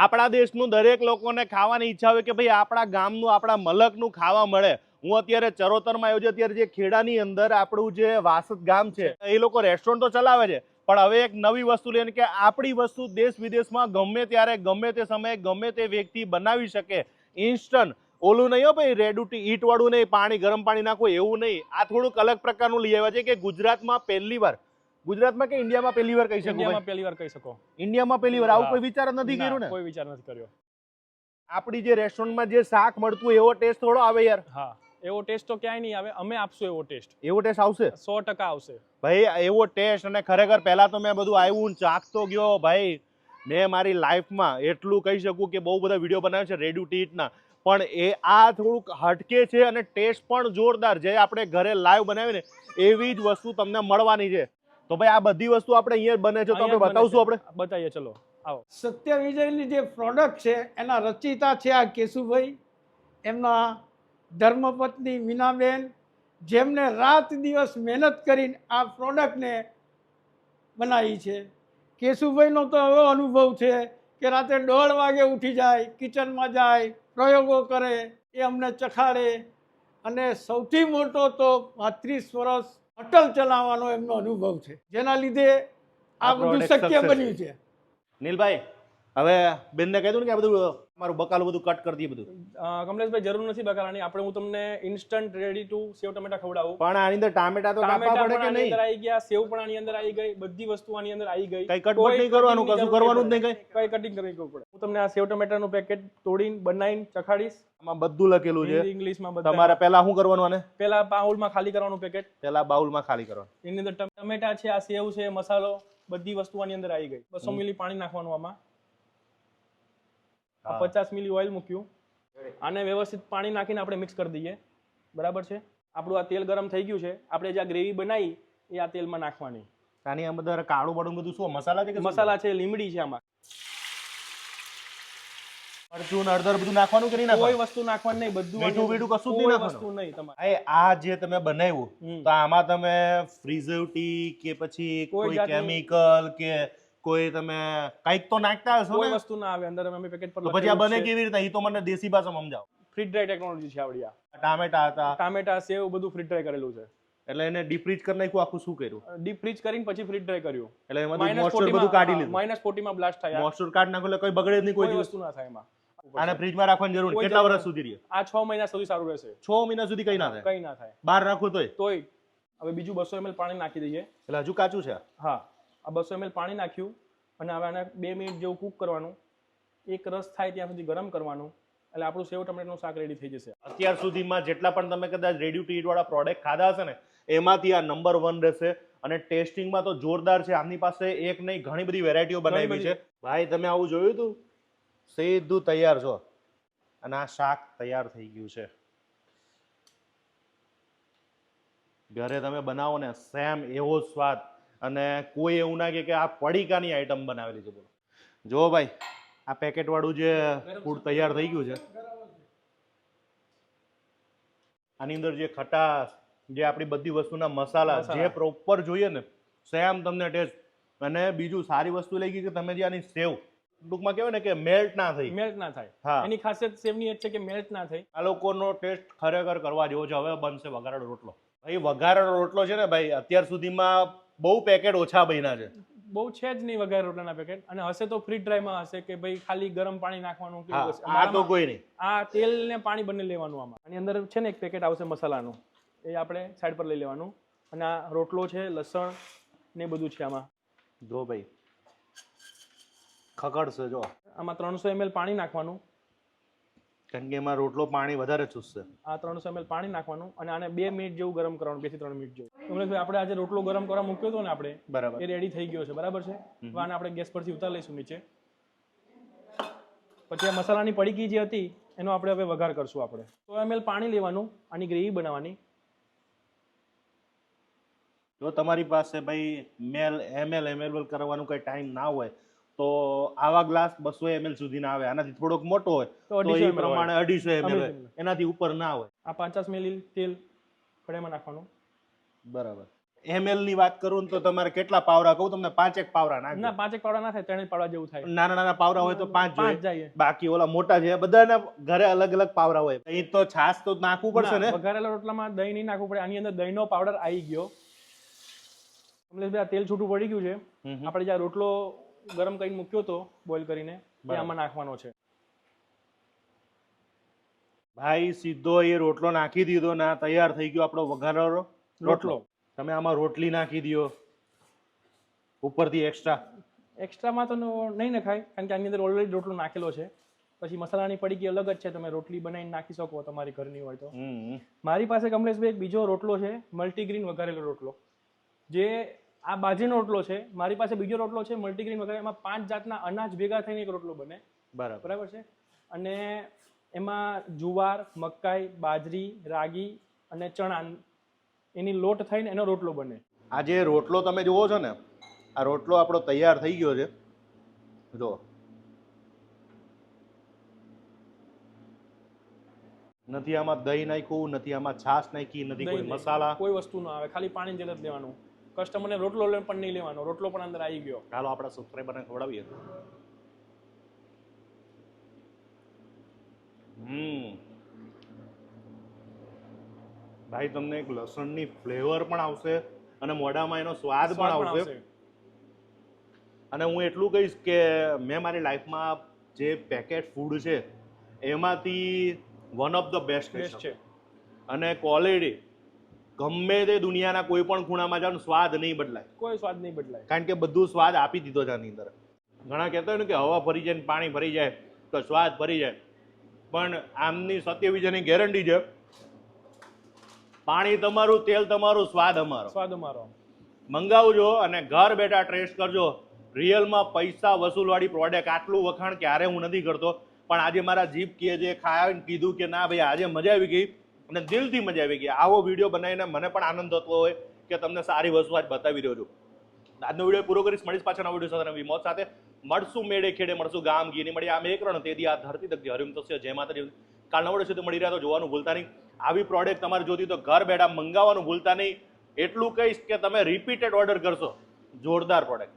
આપણા દેશનું દરેક લોકોને ખાવાની ઈચ્છા હોય કે ભાઈ આપણા ગામનું આપણા મલકનું ખાવા મળે. હું અત્યારે ચરોતરમાં આવ્યો છું. અત્યારે જે ખેડાની અંદર આપણું જે વાસદ ગામ છે એ લોકો રેસ્ટોરન્ટ તો ચલાવે છે, પણ હવે એક નવી વસ્તુ લઈને કે આપણી વસ્તુ દેશ વિદેશમાં ગમે ત્યારે ગમે તે સમયે ગમે તે વ્યક્તિ બનાવી શકે. ઇન્સ્ટન્ટ ઓલું નહીં હો ભાઈ, રેડુટી ઈટ વાળું નહીં, પાણી ગરમ પાણી નાખો એવું નહીં. આ થોડુંક અલગ પ્રકારનું લઈ આવ્યા છે કે ગુજરાતમાં પહેલી વાર, ગુજરાતમાં કે ઇન્ડિયામાં પહેલી વાર કહી શકો? ઇન્ડિયામાં પહેલી વાર કહી શકો. ઇન્ડિયામાં પહેલી વાર. આવું કોઈ વિચાર જ નથી કર્યું ને? કોઈ વિચાર નથી કર્યો. આપણી જે રેસ્ટોરન્ટમાં જે શાક મળતું એવો ટેસ્ટ થોડો આવે યાર. હા, એવો ટેસ્ટ તો ક્યાંય નહીં આવે. અમે આપશું એવો ટેસ્ટ. એવો ટેસ્ટ આવશે 100% આવશે ભાઈ, એવો ટેસ્ટ. અને ખરેખર પહેલા તો મેં બધું આવ્યું ચાખતો ગયો ભાઈ. મેં મારી લાઈફમાં એટલું કહી શકું કે બહુ બધા વિડીયો બનાવ્યા છે રેડી ટુ ઈટના, પણ એ આ થોડુંક હટકે છે અને ટેસ્ટ પણ જોરદાર. જે આપણે ઘરે લાઈવ બનાવીને એવી જ વસ્તુ તમને મળવાની છે. તો ભાઈ આ બધી વસ્તુ આપણે અહીંયા બને છે તો આપણે બતાવશું. આપણે બતાવીએ, ચલો આવો. સત્ય વિજયની જે પ્રોડક્ટ છે એના રચયિતા છે આ કેશુભાઈ, એમના ધર્મપત્ની મીનાબેન, જેમને રાત દિવસ મહેનત કરીને આ પ્રોડક્ટને બનાવી છે. કેશુભાઈનો તો એવો અનુભવ છે કે રાતે 1:30 વાગે ઉઠી જાય, કિચનમાં જાય, પ્રયોગો કરે, એ અમને ચખાડે. અને સૌથી મોટો તો 35 વર્ષ હોટલ ચલાવવાનો એમનો અનુભવ છે, જેના લીધે આ બધું શક્ય બન્યું છે. નીલભાઈ, હવે બેનને કહી દઉં ને કે આ બધું મારું બકાલું બધું કટ કરી દઈએ બધું. કમલેશભાઈ, જરૂર નથી બકાલાની. આપણે હું તમને ઇન્સ્ટન્ટ રેડી ટુ સેવ ટમેટા ખવડાવું. પણ આની અંદર ટામેટા તો કાપવા પડે કે નહીં? આવી ગયા, સેવ પણ આની અંદર આવી ગઈ, બધી વસ્તુ આની અંદર આવી ગઈ. કઈ કટબટ નહીં કરવાનું, કશું કરવાનું જ નહીં. કઈ કટિંગ કરવી પડે. હું તમને આ સેવ ટમેટાનું પેકેટ તોડીને બનાવીને ચખાડીશ. આમાં બધું લખેલું છે ઇંગ્લિશમાં બધા. તમારે પહેલા શું કરવાનું? આને પહેલા બાઉલમાં ખાલી કરવાનું પેકેટ. પહેલા બાઉલમાં ખાલી કરવાનું. એની અંદર ટમેટા છે, આ સેવ છે, મસાલો, બધી વસ્તુ આની અંદર આવી ગઈ. 200 મિલી પાણી નાખવાનું આમાં. 50 મિલી ઓઇલ મૂક્યું. આને વ્યવસ્થિત પાણી નાખીને આપણે મિક્સ કરી દઈએ. બરાબર છે. આપણું આ તેલ ગરમ થઈ ગયું છે. આપણે જે આ ગ્રેવી બનાવી એ આ તેલમાં નાખવાની. આની અંદર કાળું બળું બધું શું મસાલા છે? મસાલા છે, લીમડી છે, આમાં મરચું હળદર બધું નાખવાનું કે નહીં નાખવાનું? કોઈ વસ્તુ નાખવાની નહીં. બધું મીઠું બીઠું કશું જ નહીં નાખવાનું. વસ્તુ નહીં તમારે. આ જે તમે બનાવ્યું તો આમાં તમે પ્રિઝર્વેટિવ કે પછી કોઈ કેમિકલ કે કોઈ તમે કઈક તો નાખતા હશો ને? કોઈ વસ્તુ ના આવે અંદર. અમે પેકેટ પર તો પછી આ બને કેવી રીતે? એ તો મને દેશી ભાષામાં સમજાવો. ફ્રીઝ ડ્રાય ટેકનોલોજી છે આવડી. આ ટામેટા હતા, ટામેટા, સેવ બધું ફ્રીઝ ડ્રાય કરેલું છે. એટલે એને ડીપ ફ્રીઝ કરી નાખ્યું. આખું શું કર્યું? ડીપ ફ્રીઝ કરીને પછી ફ્રીઝ ડ્રાય કર્યું. એટલે એમાં મોઇસ્ચર બધું કાઢી લીધું. -40 માં બ્લાસ્ટ થાય. મોઇસ્ચર કાઢી નાખો એટલે કોઈ બગડે જ નહીં, કોઈ વસ્તુ ના થાય એમાં. આને ફ્રીજમાં રાખવાની જરૂર નહીં. કેટલા વર્ષ સુધી રહે? આ 6 મહિના સુધી સારું રહેશે. 6 મહિના સુધી કઈ ના થાય? કઈ ના થાય. બહાર રાખો તોય. હવે બીજું 200 ml પાણી નાખી દઈએ. એટલે હજુ કાચું છે? હા, આ 200 ml પાણી નાખ્યું અને હવે આને 2 મિનિટ જેવું કૂક કરવાનું. એક રસ થાય ત્યાં સુધી ગરમ કરવાનું. એટલે આપણું સેવ ટમેટાનું શાક રેડી થઈ જશે. અત્યાર સુધીમાં જેટલા પણ તમે કદાચ રેડી ટુ ઈટ વાળા પ્રોડક્ટ ખાધા હશે ને, એમાંથી આ નંબર 1 રહેશે. અને ટેસ્ટિંગમાં તો જોરદાર છે. આમની પાસે એક નહીં ઘણી બધી વેરાયટીઓ બનાવી છે. ભાઈ તમે આવું જોયું હતું? સીધું તૈયાર છો અને આ શાક તૈયાર થઈ ગયું છે. ઘરે તમે બનાવો ને સેમ એવો સ્વાદ. અને કોઈ એવું ના કે આ પડીકાની આઈટમ બનાવેલી છે. બોલો જો ભાઈ, આ પેકેટ વાળું જે ફૂડ તૈયાર થઈ ગયું છે, આની અંદર જે ખટાશ, જે આપણી બધી વસ્તુના મસાલા જે પ્રોપર જોઈએ ને સેમ તમને ટેસ્ટ. અને બીજું સારી વસ્તુ લઈ ગઈ કે તમે જે આની સેવ ટૂંકમાં કહેવાય ને કે મેલ્ટ ના થઈ. મેલ્ટ ના થાય. હા, એની ખાસિયત સેવની એ છે કે મેલ્ટ ના થાય. આ લોકોનો ટેસ્ટ ખરેખર કરવા જેવો છે. હવે બનશે વઘારેલો રોટલો. ભાઈ વઘારેલો રોટલો છે ને ભાઈ, અત્યાર સુધીમાં બહુ પેકેટ ઓછા બન્યા છે. બહુ છે જ નહીં વઘારેલા રોટલાના પેકેટ. અને હશે તો ફ્રીઝ ડ્રાયમાં હશે કે ભાઈ ખાલી ગરમ પાણી નાખવાનું. આ તો કોઈ નહીં. આ તેલ ને પાણી બંને લેવાનું. આમાં આની અંદર છે ને એક પેકેટ આવશે મસાલાનું, એ આપણે સાઈડ પર લઈ લેવાનું. અને આ રોટલો છે, લસણ ને બધું છે આમાં. જો ભાઈ ખકડશે. જો આમાં 300 ml પાણી નાખવાનું. કારણ કે એમાં રોટલો પાણી વધારે ચૂસશે. આ 300 ml પાણી નાખવાનું અને આને 2 મિનિટ જેવું ગરમ કરવાનું. 2 થી 3 મિનિટ જેવું. કમલેશભાઈ, આપણે આજે રોટલો ગરમ કરવા મૂક્યો હતો ને આપણે, બરાબર, એ રેડી થઈ ગયો છે. બરાબર છે. હવે આને આપણે ગેસ પરથી ઉતારી લઈશું નીચે. પછી આ મસાલાની પડીકી જે હતી એનો આપણે હવે વઘાર કરશું. આપણે 100 ml પાણી લેવાનું, આની ગ્રેવી બનાવવાની. જો તમારી પાસે ભાઈ ml કરવાનું કઈ ટાઈમ ના હોય તો આવા ગ્લાસ 200 ml સુધી ના આવે. આનાથી થોડોક મોટો હોય તો એ પ્રમાણે 250 ml એનાથી ઉપર ના હોય. આ 50 મિલી તેલ કઢાઈમાં નાખવાનું. બરાબર. ml ની વાત કરું ને તો તમારે કેટલા પાવરા કહું તમને 5 પાવરા ના નાખજો. 5 પાવડા ના થાય, 3 પાવડા જેવું થાય. નાના નાના પાવરા હોય તો 5 પાંચ જોઈએ, જાય. બાકી ઓલા મોટા છે બધાના ઘરે અલગ અલગ પાવરા હોય. અહીં તો છાશ તો નાખવું પડશે ને. ના, વઘારેલા રોટલામાં દહીં નહીં નાખવું પડે. આની અંદર દહીંનો પાવડર આવી ગયો. કમલેશભાઈ, આ તેલ છૂટું પડી ગયું છે. આપણે જ્યાં રોટલો ગરમ કરીને મૂક્યો હતો બોઇલ કરીને, એ આમાં નાખવાનો છે. ભાઈ સીધો એ રોટલો નાખી દીધો ના, તૈયાર થઈ ગયો આપણો વઘારેલો રોટલો. તમે આમાં રોટલી નાખી દો ઉપરથી એક્સ્ટ્રામાં તો નહીં નખાય, કારણ કે આની અંદર ઓલરેડી રોટલો નાખેલો છે. પછી મસાલાની પડીકી અલગ જ છે, તમે રોટલી બનાવીને નાખી શકો તમારી ઘરની હોય તો. મારી પાસે કમલેશભાઈ એક બીજો રોટલો છે, મલ્ટીગ્રીન વઘારેલો રોટલો, જે આ બાજરીનો રોટલો છે. મારી પાસે બીજો રોટલો છે મલ્ટીગ્રીન વઘારેલો, એમાં 5 જાતના અનાજ ભેગા થઈને એક રોટલો બને. બરાબર છે. અને એમાં જુવાર, મકાઈ, બાજરી, રાગી અને ચણા એની લોટ થઈને એનો રોટલો બને. આ જે રોટલો તમે જુઓ છો ને, આ રોટલો આપણો તૈયાર થઈ ગયો છે. જો નથી આમાં દહીં નાખ્યું, નથી આમાં છાશ નાખી, નથી કોઈ મસાલા, કોઈ વસ્તુ ના આવે, ખાલી પાણી જેલ જ લેવાનું. કસ્ટમરને રોટલો પણ નહીં લેવાનો, રોટલો પણ અંદર આવી ગયો. ચાલો આપણા સબસ્ક્રાઈબરને ખવડાવીએ. ભાઈ તમને એક લસણની ફ્લેવર પણ આવશે અને મોઢામાં એનો સ્વાદ પણ આવશે. અને હું એટલું કહીશ કે મેં મારી લાઈફમાં જે પેકેટ ફૂડ છે એમાંથી વન ઓફ ધ બેસ્ટ છે. અને ક્વોલિટી ગમે તે દુનિયાના કોઈ પણ ખૂણામાં જાઓ સ્વાદ નહીં બદલાય, કોઈ સ્વાદ નહીં બદલાય, કારણ કે બધું સ્વાદ આપી દીધો છે આની અંદર. ઘણા કહેતા હોય ને કે હવા ભરી જાય ને પાણી ભરી જાય તો સ્વાદ ભરી જાય, પણ આમની 27 ગેરંટી છે, પાણી તમારું, તેલ તમારું, સ્વાદ અમારો. સ્વાદ અમારો. મંગાવજો અને ઘર બેઠા ટેસ્ટ કરજો. રિયલમાં પૈસા વસૂલવાળી પ્રોડક્ટ. આટલું વખાણ ક્યારે હું નથી કરતો, પણ આજે મારા જીભ કહે છે, ખાઈને કીધું કે ના ભાઈ આજે મજા આવી ગઈ અને દિલથી મજા આવી ગઈ. આવો વિડીયો બનાવીને મને પણ આનંદ થતો હોય કે તમને સારી વસ્તુ આજ બતાવી રહ્યો છું. આજનો વિડીયો પૂરો કરીશ, મળીશ પાછળના વિડીયો સાથે નવી મોજ સાથે. મળશું મેળે ખેડે, મળશું ગામ ગીની મળી. આમ એક રણ તેથી આ ધરતી તકતી હરિમ થશે. જય માતાજી. કાલ નવડે સુધી મળી રહ્યા તો જોવાનું ભૂલતા નહીં. આવી પ્રોડક્ટ તમારે જોતી તો ઘર બેઠા મંગાવવાનું ભૂલતા નહીં. એટલું કહીશ કે તમે રિપીટેડ ઓર્ડર કરશો. જોરદાર પ્રોડક્ટ.